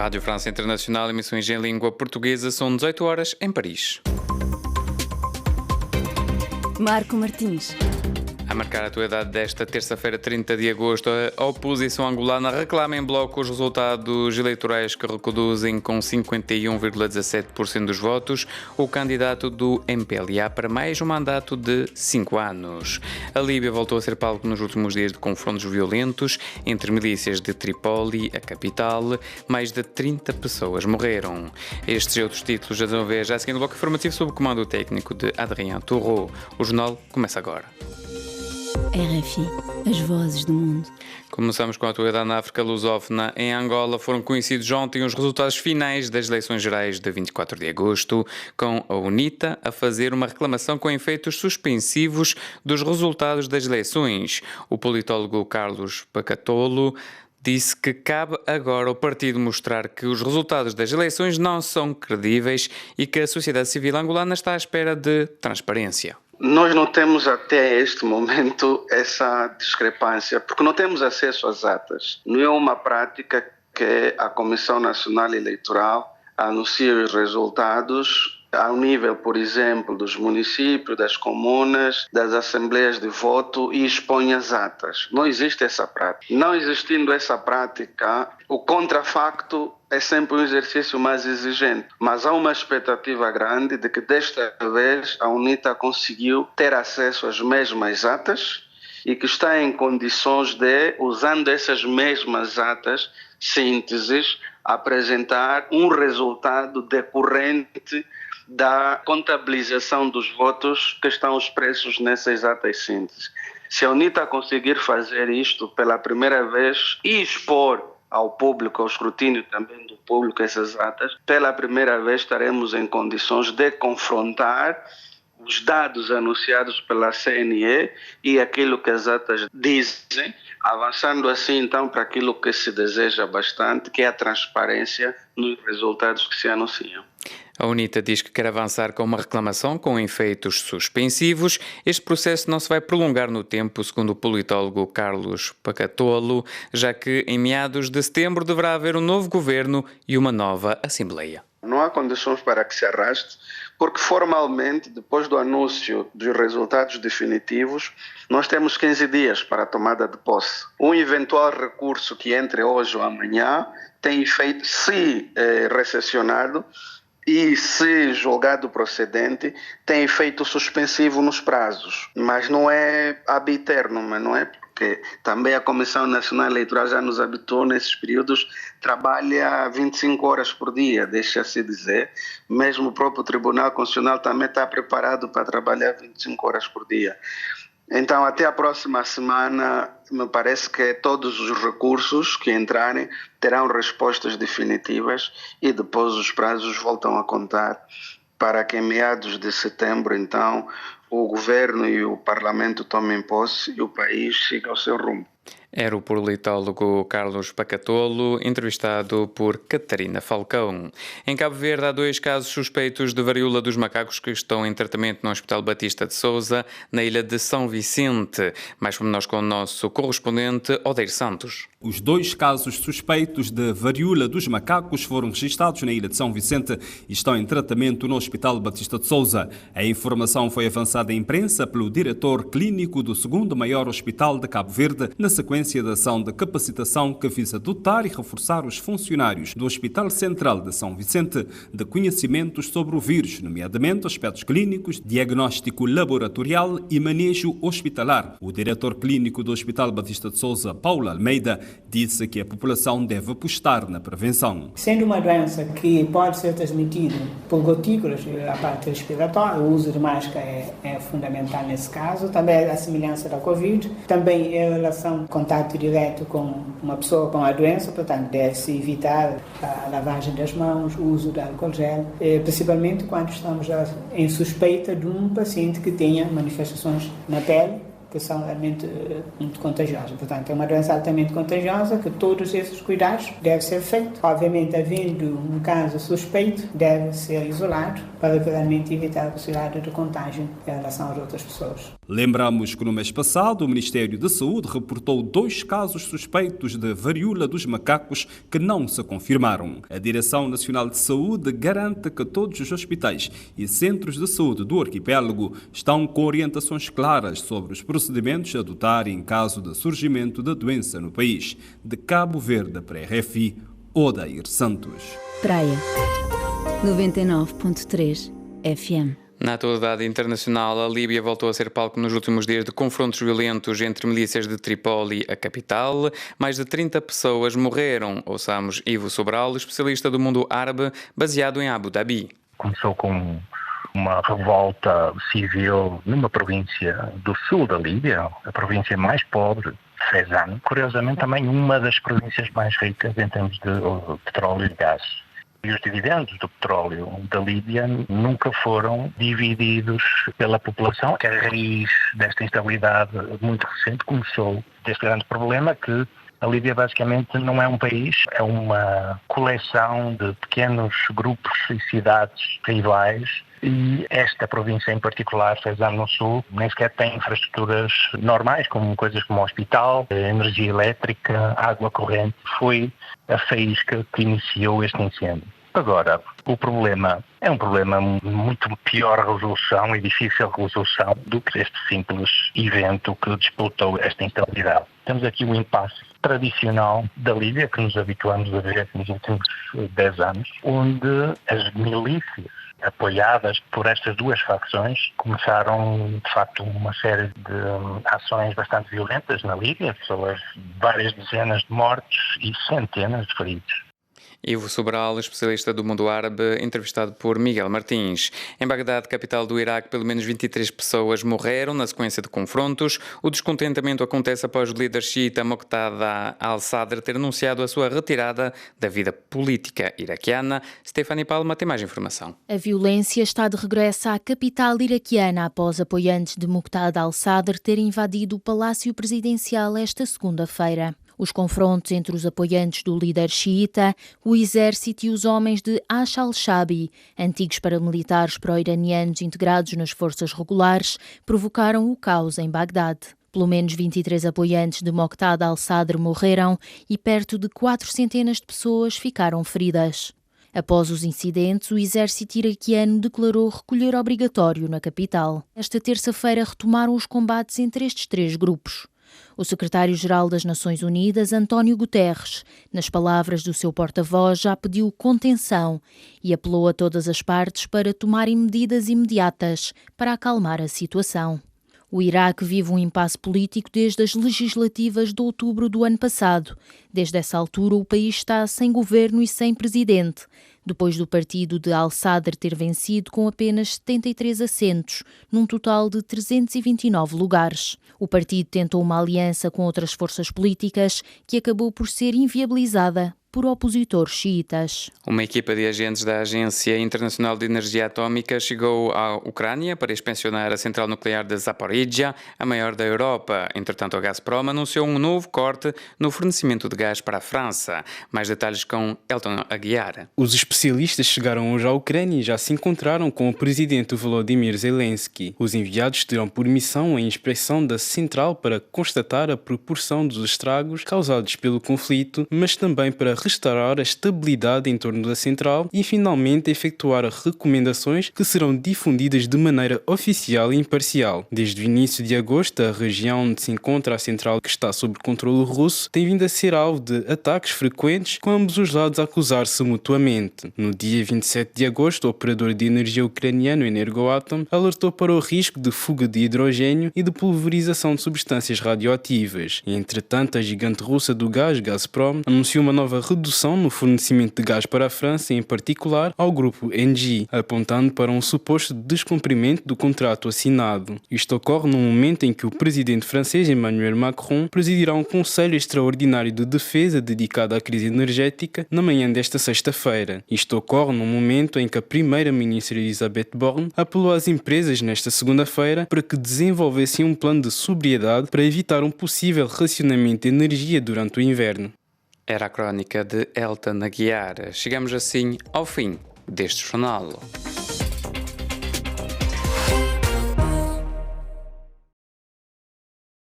Rádio França Internacional, emissões em língua portuguesa, são 18 horas em Paris. Marco Martins. A marcar a atualidade desta terça-feira, 30 de agosto, a oposição angolana reclama em bloco os resultados eleitorais que reconduzem com 51,17% dos votos o candidato do MPLA para mais um mandato de 5 anos. A Líbia voltou a ser palco nos últimos dias de confrontos violentos entre milícias de Trípoli, a capital. Mais de 30 pessoas morreram. Estes e outros títulos a desenvolver já seguindo o bloco informativo sob o comando técnico de Adrien Toureau. O jornal começa agora. RFI, as vozes do mundo. Começamos com a atualidade na África lusófona. Em Angola foram conhecidos ontem os resultados finais das eleições gerais de 24 de agosto, com a UNITA a fazer uma reclamação com efeitos suspensivos dos resultados das eleições. O politólogo Carlos Pacatolo disse que cabe agora ao partido mostrar que os resultados das eleições não são credíveis e que a sociedade civil angolana está à espera de transparência. Nós não temos até este momento essa discrepância, porque não temos acesso às atas. Não é uma prática que a Comissão Nacional Eleitoral anuncia os resultados ao nível, por exemplo, dos municípios, das comunas, das assembleias de voto e expõe as atas. Não existe essa prática. Não existindo essa prática, o contrafacto é sempre um exercício mais exigente. Mas há uma expectativa grande de que desta vez a UNITA conseguiu ter acesso às mesmas atas e que está em condições de, usando essas mesmas atas, sínteses, apresentar um resultado decorrente da contabilização dos votos que estão expressos nessas atas sínteses. Se a UNITA conseguir fazer isto pela primeira vez e expor ao público, ao escrutínio também do público essas atas, pela primeira vez estaremos em condições de confrontar os dados anunciados pela CNE e aquilo que as atas dizem, avançando assim então para aquilo que se deseja bastante, que é a transparência nos resultados que se anunciam. A UNITA diz que quer avançar com uma reclamação com efeitos suspensivos. Este processo não se vai prolongar no tempo, segundo o politólogo Carlos Pacatolo, já que em meados de setembro deverá haver um novo governo e uma nova Assembleia. Não há condições para que se arraste, porque formalmente, depois do anúncio dos resultados definitivos, nós temos 15 dias para a tomada de posse. Um eventual recurso que entre hoje ou amanhã tem efeito, se recepcionado, e se julgado procedente, tem efeito suspensivo nos prazos. Mas não é ab aeternum, não é? Porque também a Comissão Nacional Eleitoral já nos habituou nesses períodos, trabalha 25 horas por dia, deixa-se dizer. Mesmo o próprio Tribunal Constitucional também está preparado para trabalhar 25 horas por dia. Então, até a próxima semana, me parece que todos os recursos que entrarem terão respostas definitivas e depois os prazos voltam a contar para que em meados de setembro, então, o governo e o parlamento tomem posse e o país siga ao seu rumo. Era o politólogo Carlos Pacatolo, entrevistado por Catarina Falcão. Em Cabo Verde há 2 casos suspeitos de varíola dos macacos que estão em tratamento no Hospital Batista de Sousa, na ilha de São Vicente. Mais pormenores com o nosso correspondente, Odeir Santos. Os 2 casos suspeitos de varíola dos macacos foram registrados na ilha de São Vicente e estão em tratamento no Hospital Batista de Sousa. A informação foi avançada à imprensa pelo diretor clínico do 2º maior hospital de Cabo Verde, na sequência da ação de capacitação que visa dotar e reforçar os funcionários do Hospital Central de São Vicente de conhecimentos sobre o vírus, nomeadamente aspectos clínicos, diagnóstico laboratorial e manejo hospitalar. O diretor clínico do Hospital Batista de Sousa, Paulo Almeida, disse que a população deve apostar na prevenção. Sendo uma doença que pode ser transmitida por gotículas a parte respiratória, o uso de máscara é fundamental nesse caso. Também a semelhança da Covid, também em relação com contato direto com uma pessoa com a doença, portanto, deve-se evitar a lavagem das mãos, o uso de álcool gel, principalmente quando estamos em suspeita de um paciente que tenha manifestações na pele, que são realmente muito contagiosas. Portanto, é uma doença altamente contagiosa que todos esses cuidados devem ser feitos. Obviamente, havendo um caso suspeito, deve ser isolado para realmente evitar a possibilidade de contágio em relação às outras pessoas. Lembramos que no mês passado o Ministério da Saúde reportou 2 casos suspeitos de varíola dos macacos que não se confirmaram. A Direção Nacional de Saúde garante que todos os hospitais e centros de saúde do arquipélago estão com orientações claras sobre os procedimentos a adotar em caso de surgimento da doença no país. De Cabo Verde para a RFI, Odair Santos. Praia 99.3 FM. Na atualidade internacional, a Líbia voltou a ser palco nos últimos dias de confrontos violentos entre milícias de Trípoli, a capital. Mais de 30 pessoas morreram. Ouçamos Ivo Sobral, especialista do mundo árabe, baseado em Abu Dhabi. Começou com uma revolta civil numa província do sul da Líbia, a província mais pobre, Fezzan. Curiosamente, também uma das províncias mais ricas em termos de petróleo e gás. E os dividendos do petróleo da Líbia nunca foram divididos pela população. A raiz desta instabilidade muito recente começou deste grande problema que a Líbia basicamente não é um país, é uma coleção de pequenos grupos e cidades rivais. E esta província em particular, Fezzan no Sul, nem sequer tem infraestruturas normais, como coisas como hospital, energia elétrica, água corrente. Foi a faísca que iniciou este incêndio. Agora, o problema é um problema muito pior resolução e difícil resolução do que este simples evento que disputou esta instabilidade. Temos aqui o impasse tradicional da Líbia, que nos habituamos a ver nos últimos 10 anos, onde as milícias apoiadas por estas duas facções começaram, de facto, uma série de ações bastante violentas na Líbia, pessoas, várias dezenas de mortes e centenas de feridos. Ivo Sobral, especialista do mundo árabe, entrevistado por Miguel Martins. Em Bagdade, capital do Iraque, pelo menos 23 pessoas morreram na sequência de confrontos. O descontentamento acontece após o líder xiita Moqtada al-Sadr ter anunciado a sua retirada da vida política iraquiana. Stephanie Palma tem mais informação. A violência está de regresso à capital iraquiana após apoiantes de Moqtada al-Sadr terem invadido o Palácio Presidencial esta segunda-feira. Os confrontos entre os apoiantes do líder xiita, o exército e os homens de Ash al-Shabi, antigos paramilitares pró-iranianos integrados nas forças regulares, provocaram o caos em Bagdade. Pelo menos 23 apoiantes de Moqtada al-Sadr morreram e perto de 400 de pessoas ficaram feridas. Após os incidentes, o exército iraquiano declarou recolher obrigatório na capital. Esta terça-feira retomaram os combates entre estes 3 grupos. O secretário-geral das Nações Unidas, António Guterres, nas palavras do seu porta-voz, já pediu contenção e apelou a todas as partes para tomarem medidas imediatas para acalmar a situação. O Iraque vive um impasse político desde as legislativas de outubro do ano passado. Desde essa altura, o país está sem governo e sem presidente, depois do partido de al-Sadr ter vencido com apenas 73 assentos, num total de 329 lugares. O partido tentou uma aliança com outras forças políticas que acabou por ser inviabilizada por opositores xiitas. Uma equipa de agentes da Agência Internacional de Energia Atómica chegou à Ucrânia para inspecionar a central nuclear de Zaporizhia, a maior da Europa. Entretanto, a Gazprom anunciou um novo corte no fornecimento de gás para a França. Mais detalhes com Elton Aguiar. Os especialistas chegaram hoje à Ucrânia e já se encontraram com o presidente Volodymyr Zelensky. Os enviados terão por missão a inspeção da central para constatar a proporção dos estragos causados pelo conflito, mas também para restaurar a estabilidade em torno da central e finalmente efetuar recomendações que serão difundidas de maneira oficial e imparcial. Desde o início de agosto, a região onde se encontra a central, que está sob controle russo, tem vindo a ser alvo de ataques frequentes, com ambos os lados a acusar-se mutuamente. No dia 27 de agosto, o operador de energia ucraniano Energoatom alertou para o risco de fuga de hidrogênio e de pulverização de substâncias radioativas. Entretanto, a gigante russa do gás, Gazprom, anunciou uma nova redução no fornecimento de gás para a França, em particular ao grupo Engie, apontando para um suposto descumprimento do contrato assinado. Isto ocorre no momento em que o presidente francês Emmanuel Macron presidirá um Conselho Extraordinário de Defesa dedicado à crise energética na manhã desta sexta-feira. Isto ocorre no momento em que a primeira-ministra Elisabeth Borne apelou às empresas nesta segunda-feira para que desenvolvessem um plano de sobriedade para evitar um possível racionamento de energia durante o inverno. Era a crónica de Elton Aguiar. Chegamos assim ao fim deste jornal.